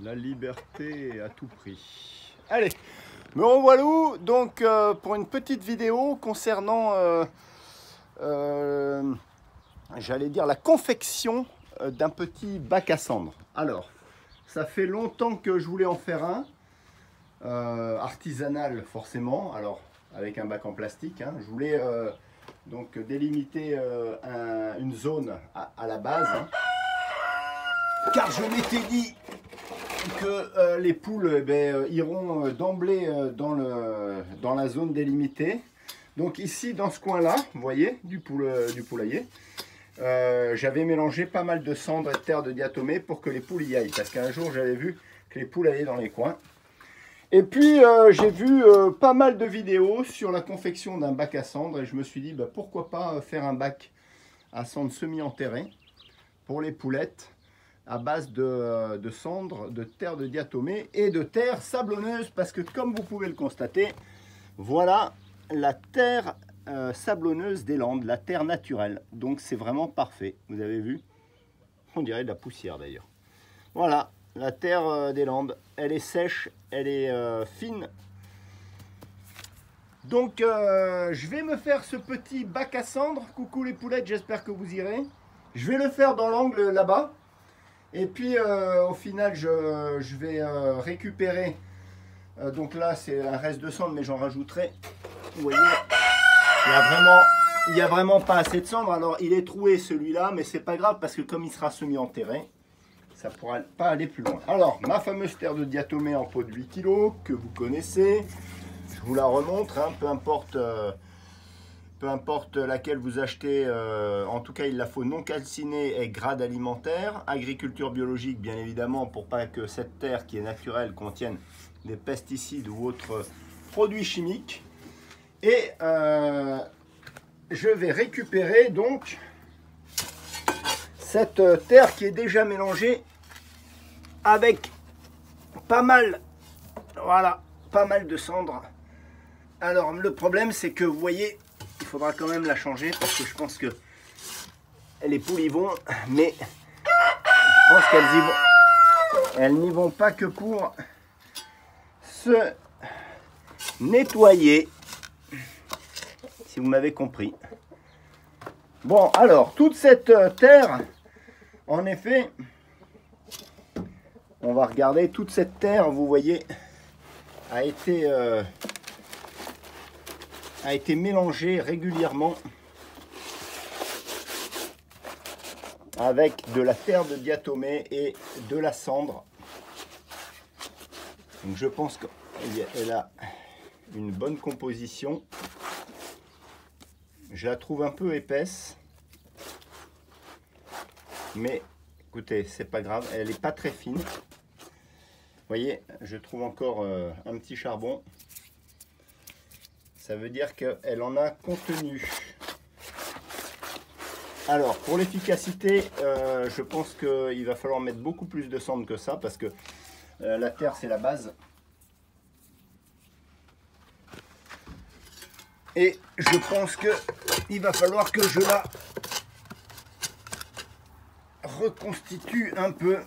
La liberté à tout prix. Allez, me revoilà donc pour une petite vidéo concernant, j'allais dire, la confection d'un petit bac à cendres. Alors, ça fait longtemps que je voulais en faire un, artisanal forcément, alors avec un bac en plastique. Hein. Je voulais donc délimiter une zone à la base, hein, car je m'étais dit que les poules iront d'emblée dans la zone délimitée. Donc ici, dans ce coin-là, vous voyez, du poulailler, j'avais mélangé pas mal de cendres et de terre de diatomée pour que les poules y aillent. Parce qu'un jour, j'avais vu que les poules allaient dans les coins. Et puis, j'ai vu pas mal de vidéos sur la confection d'un bac à cendres. Et je me suis dit, pourquoi pas faire un bac à cendres semi-enterré pour les poulettes, à base de cendres, de terre de diatomée et de terre sablonneuse, parce que comme vous pouvez le constater, voilà la terre sablonneuse des Landes, la terre naturelle. Donc c'est vraiment parfait, vous avez vu, on dirait de la poussière d'ailleurs. Voilà, la terre des Landes, elle est sèche, elle est fine. Donc je vais me faire ce petit bac à cendres. Coucou les poulettes, j'espère que vous irez. Je vais le faire dans l'angle là-bas. Et puis au final, je vais récupérer, donc là c'est un reste de cendre, mais j'en rajouterai. Vous voyez, il y a vraiment pas assez de cendre. Alors il est troué celui-là, mais c'est pas grave parce que comme il sera semi-enterré, ça ne pourra pas aller plus loin. Alors ma fameuse terre de diatomée en pot de 8 kg que vous connaissez, je vous la remontre, hein, peu importe laquelle vous achetez, en tout cas il la faut non calcinée et grade alimentaire, agriculture biologique bien évidemment, pour pas que cette terre qui est naturelle contienne des pesticides ou autres produits chimiques. Et je vais récupérer donc cette terre qui est déjà mélangée avec pas mal, voilà, pas mal de cendres. Alors le problème c'est que vous voyez, il faudra quand même la changer parce que je pense que les poules y vont, mais je pense qu'elles y vont. Elles n'y vont pas que pour se nettoyer, si vous m'avez compris. Bon, alors, toute cette terre, en effet, on va regarder, toute cette terre, vous voyez, a été mélangée régulièrement avec de la terre de diatomée et de la cendre. Donc je pense qu'elle a une bonne composition. Je la trouve un peu épaisse, mais écoutez, c'est pas grave, elle n'est pas très fine. Vous voyez, je trouve encore un petit charbon. Ça veut dire qu'elle en a contenu. Alors, pour l'efficacité, je pense qu'il va falloir mettre beaucoup plus de cendre que ça, parce que la terre, c'est la base. Et je pense qu'il va falloir que je la reconstitue un peu.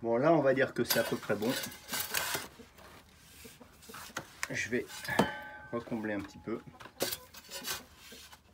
Bon, là, on va dire que c'est à peu près bon. Je vais recombler un petit peu.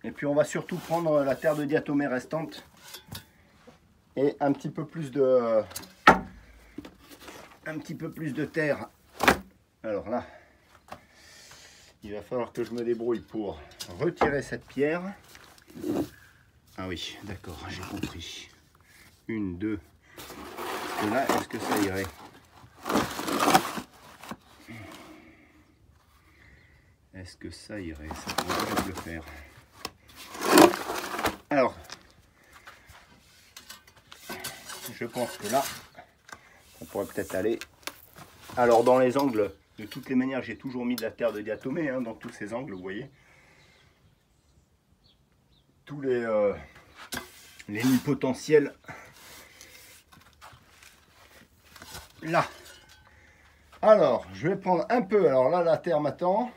Et puis, on va surtout prendre la terre de diatomée restante et un petit peu plus de terre. Alors là, il va falloir que je me débrouille pour retirer cette pierre. Ah oui, d'accord, j'ai compris. Une, deux. Parce que là, est-ce que ça irait? Est-ce que ça irait? Ça pourrait peut-être le faire. Alors, je pense que là, on pourrait peut-être aller. Alors, dans les angles, de toutes les manières, j'ai toujours mis de la terre de diatomée, hein, dans tous ces angles, vous voyez. Tous les nids potentiels. Là. Alors, je vais prendre un peu, alors là, la terre m'attend.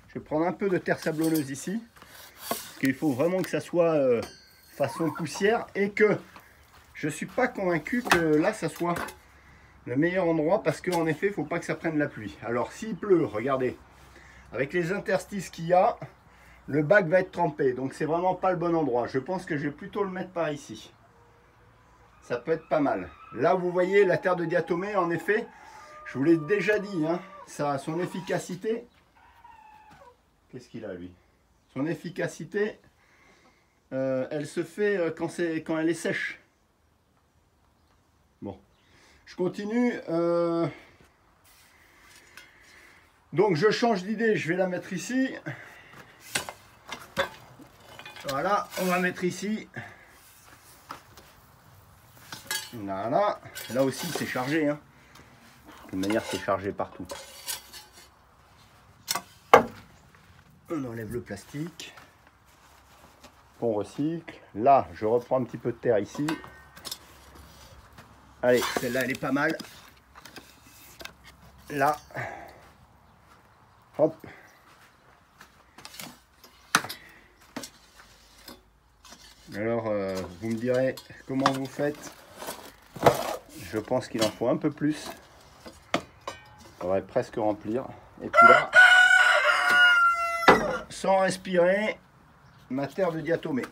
Je vais prendre un peu de terre sablonneuse ici. Parce qu'il faut vraiment que ça soit façon poussière et que je suis pas convaincu que là ça soit le meilleur endroit parce qu'en effet il faut pas que ça prenne la pluie. Alors s'il pleut, regardez, avec les interstices qu'il y a, le bac va être trempé, donc c'est vraiment pas le bon endroit. Je pense que je vais plutôt le mettre par ici. Ça peut être pas mal. Là vous voyez la terre de diatomée, en effet, je vous l'ai déjà dit, hein, ça a son efficacité. Qu'est-ce qu'il a lui? Son efficacité, elle se fait quand elle est sèche. Bon, je continue. Donc je change d'idée, je vais la mettre ici. Voilà, on va mettre ici. Voilà, là aussi c'est chargé, hein. De toute manière c'est chargé partout. On enlève le plastique. On recycle. Là, je reprends un petit peu de terre ici. Allez, celle-là elle est pas mal. Là. Hop. Alors, vous me direz comment vous faites. Je pense qu'il en faut un peu plus. Ça va presque remplir. Et puis là, sans respirer, ma terre de diatomée.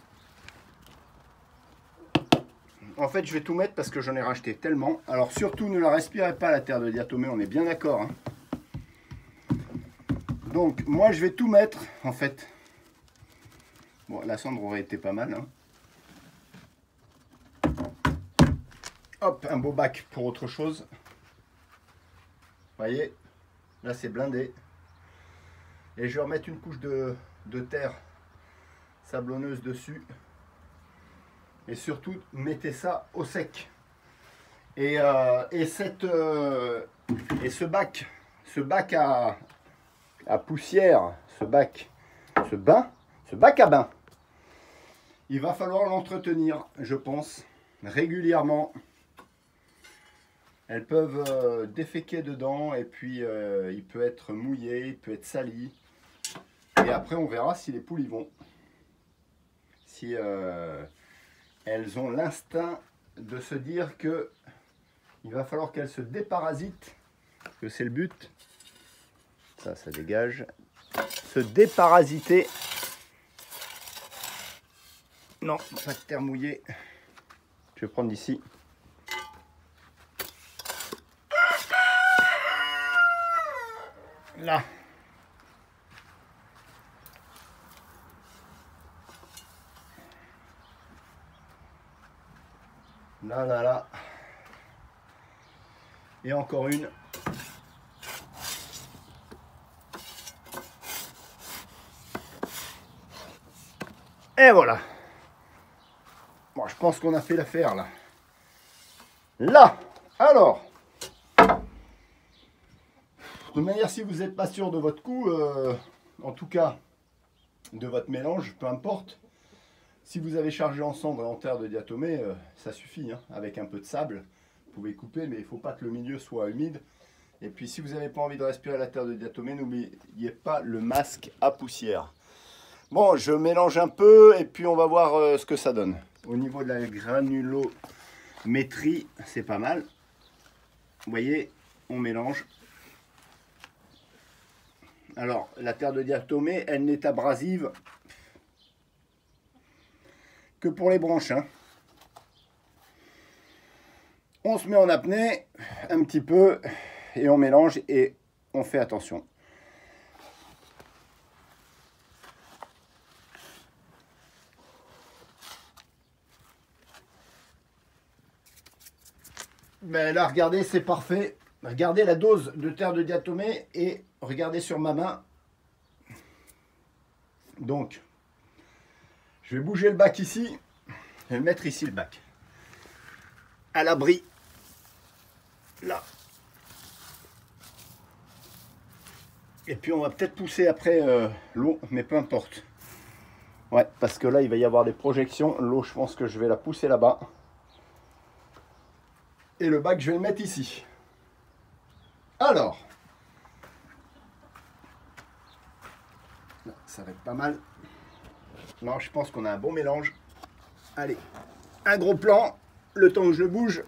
En fait, je vais tout mettre parce que j'en ai racheté tellement. Alors surtout, ne la respirez pas la terre de diatomée, on est bien d'accord, hein. Donc, moi, je vais tout mettre, en fait. Bon, la cendre aurait été pas mal, hein. Hop, un beau bac pour autre chose. Vous voyez, là, c'est blindé. Et je vais remettre une couche de terre sablonneuse dessus. Et surtout, mettez ça au sec. Et ce bac à poussière, ce bac à bain, il va falloir l'entretenir, je pense, régulièrement. Elles peuvent déféquer dedans et puis il peut être mouillé, il peut être sali. Et après, on verra si les poules y vont. Si elles ont l'instinct de se dire que il va falloir qu'elles se déparasitent, que c'est le but. Ça dégage. Se déparasiter. Non, pas de terre mouillée. Je vais prendre d'ici. Là. Là. Et encore une. Et voilà. Bon, je pense qu'on a fait l'affaire là. Là. Alors. De toute manière, si vous n'êtes pas sûr de votre coup, en tout cas de votre mélange, peu importe. Si vous avez chargé en cendre et en terre de diatomée, ça suffit, hein. Avec un peu de sable, vous pouvez couper, mais il ne faut pas que le milieu soit humide. Et puis si vous n'avez pas envie de respirer la terre de diatomée, n'oubliez pas le masque à poussière. Bon, je mélange un peu et puis on va voir ce que ça donne. Au niveau de la granulométrie, c'est pas mal. Vous voyez, on mélange. Alors, la terre de diatomée, elle n'est abrasive que pour les branches, hein. On se met en apnée un petit peu et on mélange et on fait attention. Ben là, regardez, c'est parfait. Regardez la dose de terre de diatomée et regardez sur ma main. Donc, je vais bouger le bac ici. Je vais le mettre ici, le bac. À l'abri. Là. Et puis, on va peut-être pousser après l'eau, mais peu importe. Ouais, parce que là, il va y avoir des projections. L'eau, je pense que je vais la pousser là-bas. Et le bac, je vais le mettre ici. Alors. Ça va être pas mal. Non, je pense qu'on a un bon mélange. Allez, un gros plan, le temps que je le bouge.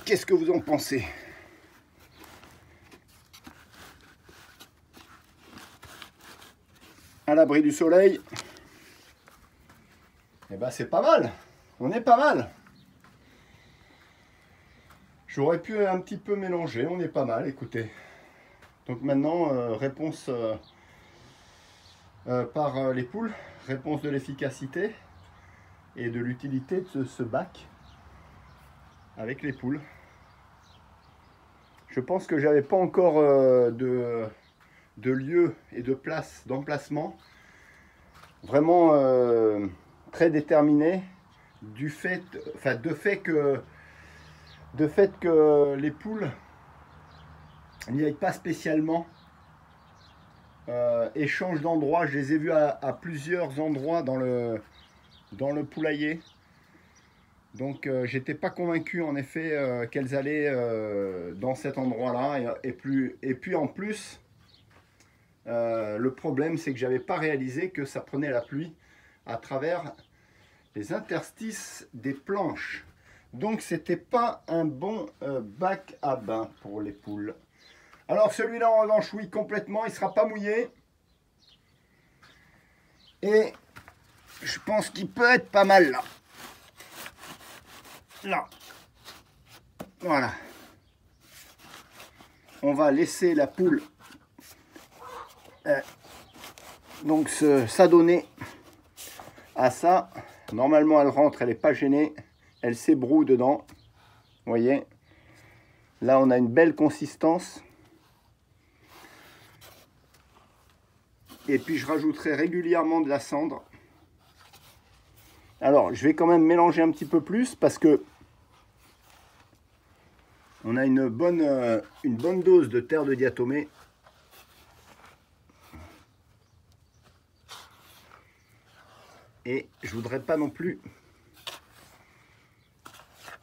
Qu'est-ce que vous en pensez? À l'abri du soleil. Eh ben c'est pas mal. On est pas mal. J'aurais pu un petit peu mélanger, on est pas mal, écoutez. Donc maintenant, réponse par les poules, réponse de l'efficacité et de l'utilité de ce bac avec les poules. Je pense que j'avais pas encore de lieu et de place d'emplacement vraiment très déterminé de fait que les poules n'y aillent pas spécialement échange d'endroits. Je les ai vus à plusieurs endroits dans le poulailler. Donc j'étais pas convaincu en effet qu'elles allaient dans cet endroit-là. Et puis en plus, le problème c'est que j'avais pas réalisé que ça prenait la pluie à travers les interstices des planches. Donc c'était pas un bon bac à bain pour les poules. Alors celui-là en revanche, oui, complètement, il sera pas mouillé. Et je pense qu'il peut être pas mal là. Là. Voilà. On va laisser la poule donc s'adonner à ça. Normalement elle rentre, elle n'est pas gênée. Elle s'ébroue dedans. Vous voyez. Là on a une belle consistance. Et puis je rajouterai régulièrement de la cendre. Alors je vais quand même mélanger un petit peu plus parce que on a une bonne dose de terre de diatomée. Et je voudrais pas non plus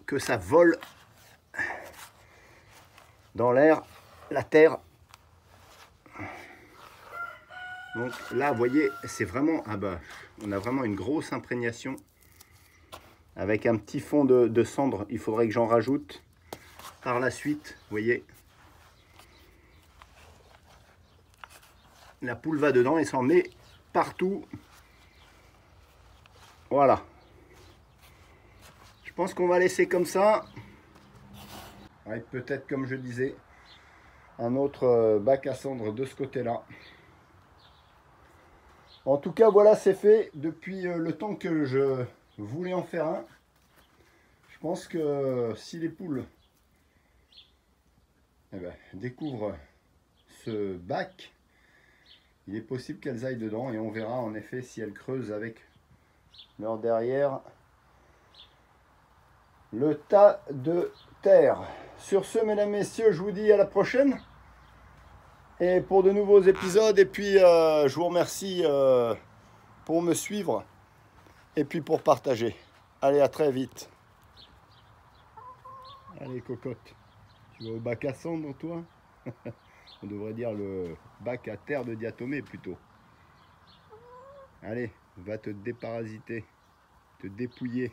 que ça vole dans l'air, la terre. Donc là, vous voyez, c'est vraiment, on a vraiment une grosse imprégnation avec un petit fond de cendre. Il faudrait que j'en rajoute par la suite. Vous voyez, la poule va dedans et s'en met partout. Voilà. Je pense qu'on va laisser comme ça. Avec peut-être, comme je disais, un autre bac à cendre de ce côté-là. En tout cas, voilà, c'est fait depuis le temps que je voulais en faire un. Je pense que si les poules découvrent ce bac, il est possible qu'elles aillent dedans et on verra en effet si elles creusent avec leur derrière le tas de terre. Sur ce, mesdames, messieurs, je vous dis à la prochaine et pour de nouveaux épisodes. Et puis je vous remercie pour me suivre et puis pour partager. Allez, à très vite. Allez, cocotte, tu vas au bac à cendre, toi? On devrait dire le bac à terre de diatomée plutôt. Allez, va te déparasiter, te dépouiller.